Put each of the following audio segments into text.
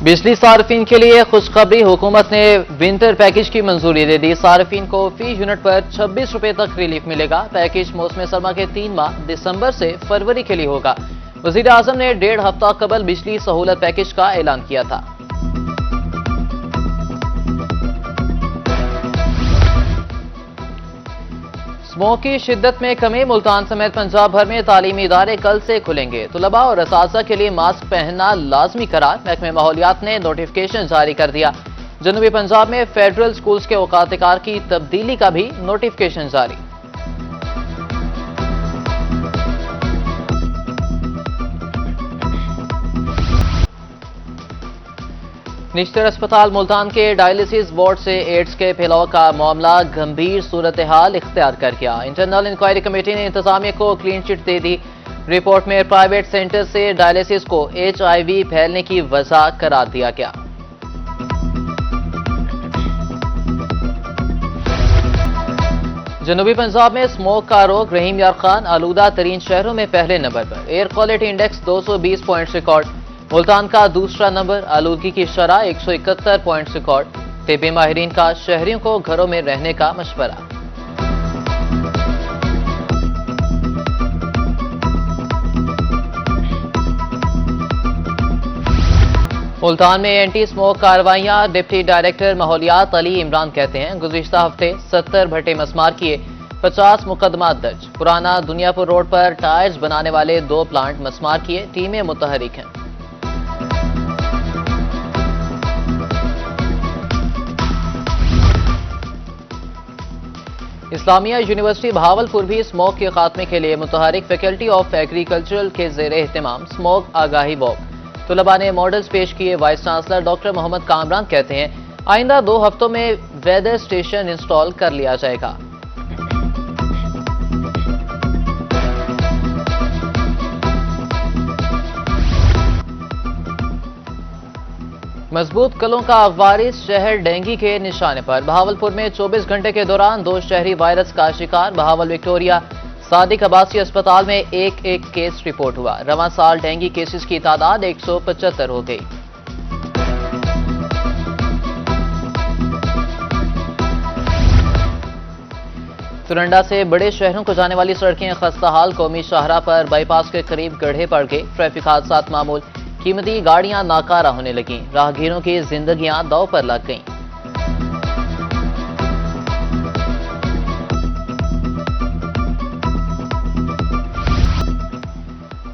बिजली सार्फिन के लिए खुशखबरी, हुकूमत ने विंटर पैकेज की मंजूरी दे दी। सार्फिन को फी यूनिट पर 26 रुपए तक रिलीफ मिलेगा। पैकेज मौसम सरमा के 3 माह दिसंबर से फरवरी के लिए होगा। वजीर आजम ने 1.5 हफ्ता कबल बिजली सहूलत पैकेज का ऐलान किया था। स्मोक की शिद्दत में कमी, मुल्तान समेत पंजाब भर में तालीमी इदारे कल से खुलेंगे। तुलबा और असातिज़ा के लिए मास्क पहनना लाजमी करार, महकमे माहौलियात ने नोटिफिकेशन जारी कर दिया। जनूबी पंजाब में फेडरल स्कूल्स के औकात-ए-कार की तब्दीली का भी नोटिफिकेशन जारी। निश्तर अस्पताल मुल्तान के डायलिसिस वार्ड से एड्स के फैलाव का मामला गंभीर सूरत हाल इख्तियार कर गया। इंटरनल इंक्वायरी कमेटी ने इंतजामिया को क्लीन चिट दे दी। रिपोर्ट में प्राइवेट सेंटर से डायलिसिस को HIV फैलने की वजह करार दिया गया। जनूबी पंजाब में स्मोक का रोग, रहीम यार खान आलूदा तरीन शहरों में पहले नंबर पर। Air quality index 220 points record. Multan का दूसरा नंबर। आलूदगी की शरह 171 पॉइंट्स रिकॉर्ड। तिब्बी माहिरीन का शहरियों को घरों में रहने का मशवरा। मुल्तान में एंटी स्मोक कार्रवाइयां, डिप्टी डायरेक्टर माहौलियात अली इमरान कहते हैं गुज़िश्ता हफ्ते 70 भट्टे मसमार किए, 50 मुकदमात दर्ज। पुराना दुनियापुर रोड पर टायर्स बनाने वाले 2 प्लांट मसमार किए, टीमें मुतहरिक हैं। इस्लामिया यूनिवर्सिटी बहावलपुर भी स्मोक के खात्मे के लिए मुतहरिक। फैकल्टी ऑफ एग्रीकल्चरल के ज़ेरे एहतमाम स्मोक आगाही वॉक। तुलबा ने मॉडल्स पेश किए। Vice chancellor doctor Mohammad Kamran कहते हैं आइंदा 2 हफ्तों में वेदर स्टेशन इंस्टॉल कर लिया जाएगा। मजबूत कलों का वारिस शहर डेंगू के निशाने पर। बहावलपुर में 24 घंटे के दौरान 2 शहरी वायरस का शिकार। बहावल विक्टोरिया सादिक अब्बासी अस्पताल में एक केस रिपोर्ट हुआ। रवां साल डेंगू केसेस की तादाद 175 हो गई। तुरंडा से बड़े शहरों को जाने वाली सड़कें खस्ताहाल। कौमी शाहरा पर बाईपास के करीब गड्ढे पड़ गए। ट्रैफिक हादसात मामूल। कीमती गाड़ियां नाकारा होने लगीं। राहगीरों की जिंदगियां दांव पर लग गईं।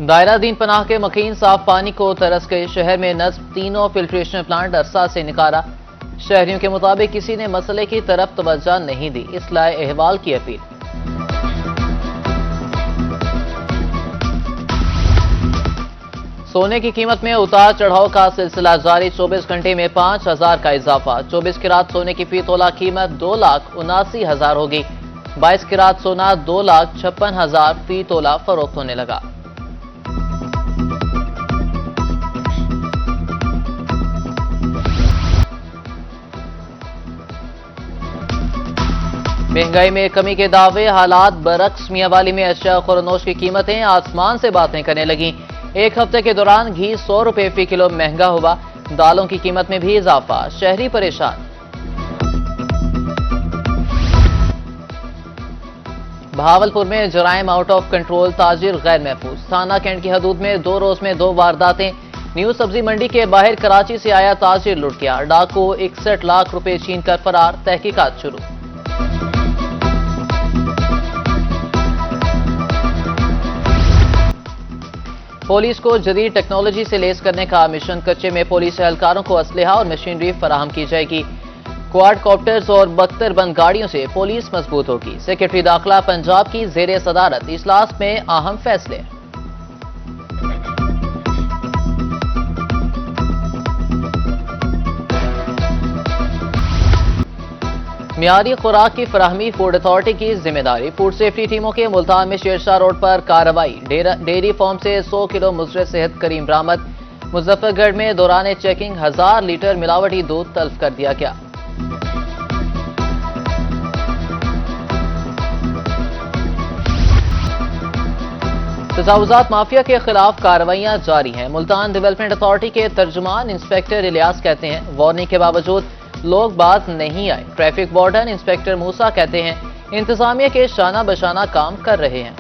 दायरा दीन पनाह के मकीन साफ पानी को तरस गए। शहर में नस्ब 3 फिल्ट्रेशन प्लांट अरसा से निकारा। शहरियों के मुताबिक किसी ने मसले की तरफ तवज्जो नहीं दी, इस्लाह अहवाल की अपील। सोने की कीमत में उतार चढ़ाव का सिलसिला जारी। 24 घंटे में 5000 का इजाफा। 24 किरात सोने की फी तोला कीमत 2,79,000 होगी। 22 किरात सोना 2,56,000 फी तोला फरोख्त होने लगा। महंगाई में कमी के दावे, हालात बरक्स। मियांवाली में अशिया खुरनोश की कीमतें आसमान से बातें करने लगी। 1 हफ्ते के दौरान घी 100 रुपए फी किलो महंगा हुआ। दालों की कीमत में भी इजाफा, शहरी परेशान। बहावलपुर में जराइम आउट ऑफ कंट्रोल, ताजिर गैर महफूज। थाना कैंट की हदूद में 2 रोज में 2 वारदातें। न्यू सब्जी मंडी के बाहर कराची से आया ताजिर लुट गया। डाकू 61 लाख रुपए छीन कर फरार, तहकीकात शुरू। पुलिस को जदीद टेक्नोलॉजी से लेस करने का मिशन। कच्चे में पुलिस एहलकारों को असलहा और मशीनरी फराहम की जाएगी। क्वाडकॉप्टर्स और बख्तरबंद गाड़ियों से पुलिस मजबूत होगी। सेक्रेटरी दाखिला पंजाब की जेर सदारत इजलास में अहम फैसले। मियारी खुराक की फराहमी फूड अथॉरिटी की जिम्मेदारी। फूड सेफ्टी टीमों के मुल्तान में शेरशाह रोड पर कार्रवाई। डेयरी फार्म से 100 किलो मुजरे सेहत करीम बरामद। मुजफ्फरगढ़ में दौरान चेकिंग 1000 लीटर मिलावटी दूध तल्फ कर दिया गया। तजावुजात माफिया के खिलाफ कार्रवाइयां जारी हैं। मुल्तान डेवलपमेंट अथॉरिटी के तर्जुमान इंस्पेक्टर इलियास कहते हैं, वार्निंग के बावजूद लोग बात नहीं आए। ट्रैफिक वार्डन इंस्पेक्टर मूसा कहते हैं, इंतजामिया के शाना बशाना काम कर रहे हैं।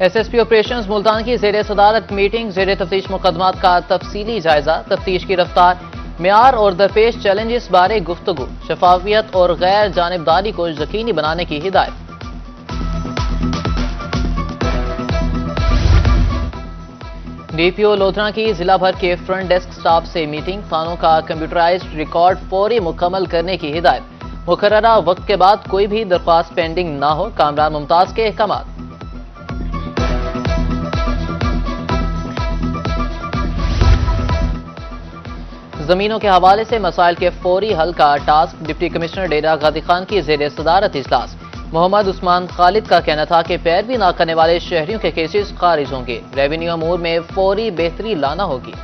एसएसपी ऑपरेशंस मुल्तान की जेर सदारत मीटिंग, जेर तफ्तीश मुकदमात का तफसीली जायजा, तफ्तीश की रफ्तार, म्यार और दरपेश चैलेंजेस बारे गुफ्तगू, शफाफियत और गैर जानिबदारी को यकीनी बनाने की हिदायत। डीपीओ लोधरा की जिला भर के फ्रंट डेस्क स्टाफ से मीटिंग, थानों का कंप्यूटराइज्ड रिकॉर्ड फौरी मुकम्मल करने की हिदायत। मुकर्ररा वक्त के बाद कोई भी दरख्वास्त पेंडिंग न हो, कामरान मुमताज के अहकामात। जमीनों के हवाले से मसाइल के फौरी हल का टास्क, डिप्टी कमिश्नर डेरा गाजी खान की जेर सदारत इजलास। मोहम्मद उस्मान खालिद का कहना था कि पैरवी न करने वाले शहरियों के केसेस खारिज होंगे। रेवेन्यू अमूर में फौरी बेहतरी लाना होगी।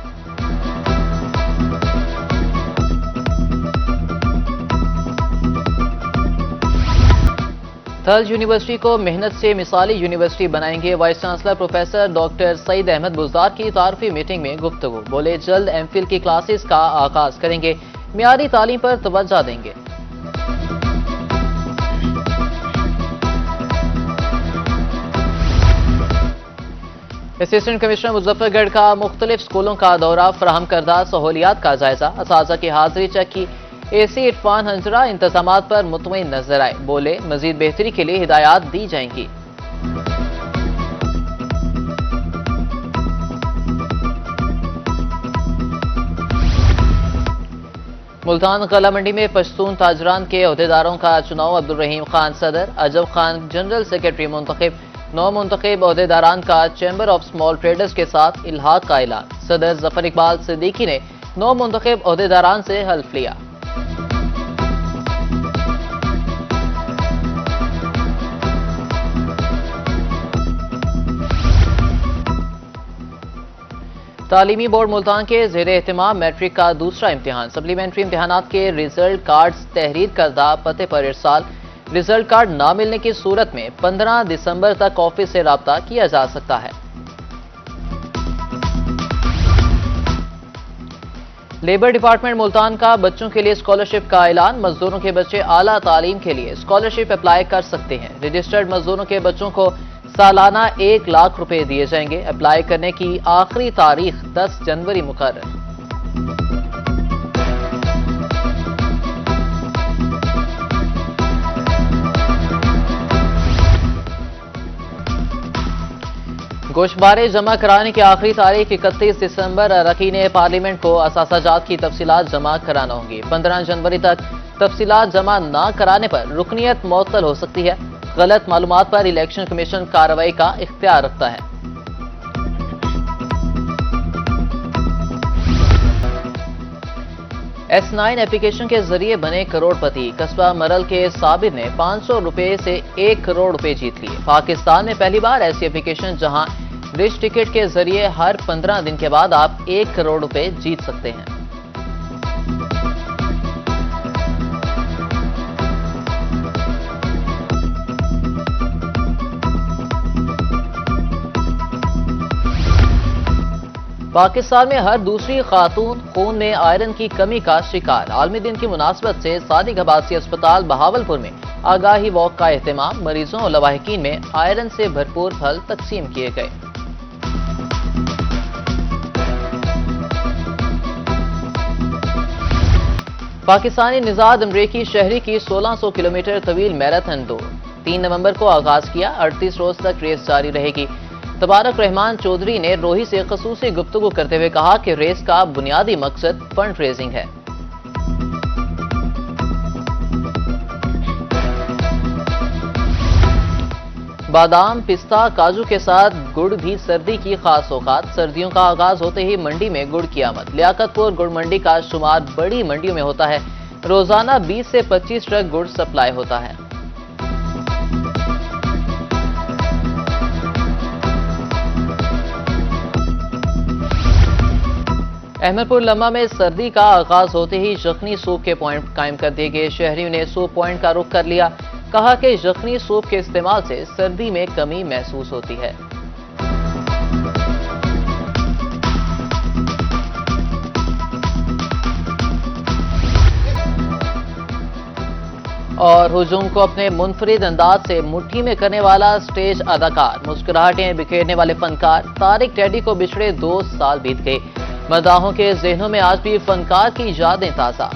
थल यूनिवर्सिटी को मेहनत से मिसाली यूनिवर्सिटी बनाएंगे। Vice chancellor professor doctor Saeed Ahmad Buzdar की तारफी मीटिंग में गुफ्तगू, बोले जल्द एमफिल की क्लासेस का आगाज करेंगे, मियारी तालीम पर तवज्जो देंगे। असिस्टेंट कमिश्नर मुजफ्फरगढ़ का मुख्तलिफ स्कूलों का दौरा, फराहम करदा सहूलियात का जायजा, असातिज़ा की हाजिरी चेक की। एसी इरफान हंजरा इंतजामात पर मुतमईन नजर आए, बोले मजीद बेहतरी के लिए हिदायत दी जाएंगी। मुल्तान गला मंडी में पश्तून ताजरान के अहदेदारों का चुनाव, अब्दुल रहीम खान सदर, अजब खान जनरल सेक्रेटरी मुंतखब। 9 मुंतखब अहदेदारान का चैम्बर ऑफ स्मॉल ट्रेडर्स के साथ इल्हाक का ऐलान। सदर जफर इकबाल सिद्दीकी ने 9 मुंतखब अहदेदारान से हल्फ लिया। तालीमी बोर्ड मुल्तान के जेर एहतमाम मैट्रिक का दूसरा इम्तिहान, सप्लीमेंट्री इम्तिहानात के रिजल्ट कार्ड्स तहरीर करदा पते पर इरसाल। रिजल्ट कार्ड ना मिलने की सूरत में 15 दिसंबर तक ऑफिस से राब्ता किया जा सकता है। लेबर डिपार्टमेंट मुल्तान का बच्चों के लिए स्कॉलरशिप का ऐलान। मजदूरों के बच्चे आला तालीम के लिए स्कॉलरशिप अप्लाई कर सकते हैं। रजिस्टर्ड मजदूरों के बच्चों को सालाना 1 लाख रुपए दिए जाएंगे। अप्लाई करने की आखिरी तारीख 10 जनवरी मुकर्रर। गोशबारे जमा कराने की आखिरी तारीख 31 दिसंबर। अरकान पार्लियामेंट को असासाजात की तफसीलात जमा कराना होंगी। 15 जनवरी तक तफसीलात जमा न कराने पर रुकनियत मुअत्तल हो सकती है। गलत मालूमात पर इलेक्शन कमीशन कार्रवाई का इख्तियार रखता है। S9 एप्लीकेशन के जरिए बने करोड़पति। कस्बा मरल के साबिर ने 500 रुपए से 1 करोड़ रुपए जीत लिए। पाकिस्तान में पहली बार ऐसी एप्लीकेशन जहां रिच टिकट के जरिए हर 15 दिन के बाद आप 1 करोड़ रुपए जीत सकते हैं। पाकिस्तान में हर दूसरी खातून खून में आयरन की कमी का शिकार। आलमी दिन की मुनासबत से सादिक अब्बासी अस्पताल बहावलपुर में आगाही वॉक का एहतमाम। मरीजों और लवाहिकीन में आयरन से भरपूर फल तकसीम किए गए। पाकिस्तानी निजाद अमरीकी शहरी की 1600 किलोमीटर तवील मैराथन दौड़ 3 नवंबर को आगाज किया। 38 रोज तक रेस जारी रहेगी। तबारक रहमान चौधरी ने रोही से खसूसी गुफ्तगू करते हुए कहा कि रेस का बुनियादी मकसद फंड रेजिंग है। बादाम, पिस्ता, काजू के साथ गुड़ भी सर्दी की खास औकात। सर्दियों का आगाज होते ही मंडी में गुड़ की आमद। लियाकतपुर गुड़ मंडी का शुमार बड़ी मंडियों में होता है। रोजाना 20 से 25 ट्रक गुड़ सप्लाई होता है। अहमदपुर लम्बा में सर्दी का आगाज होते ही यखनी सूप के पॉइंट कायम कर दिए गए। शहरियों ने सूप पॉइंट का रुख कर लिया। कहा कि यखनी सूप के इस्तेमाल से सर्दी में कमी महसूस होती है। और हुजूम को अपने मुनफरिद अंदाज से मुट्ठी में करने वाला स्टेज अदाकार, मुस्कुराहटें बिखेरने वाले फनकार तारिक टेडी को बिछड़े 2 साल बीत गए। मदाहों के जहनों में आज भी फनकार की यादें ताज़ा।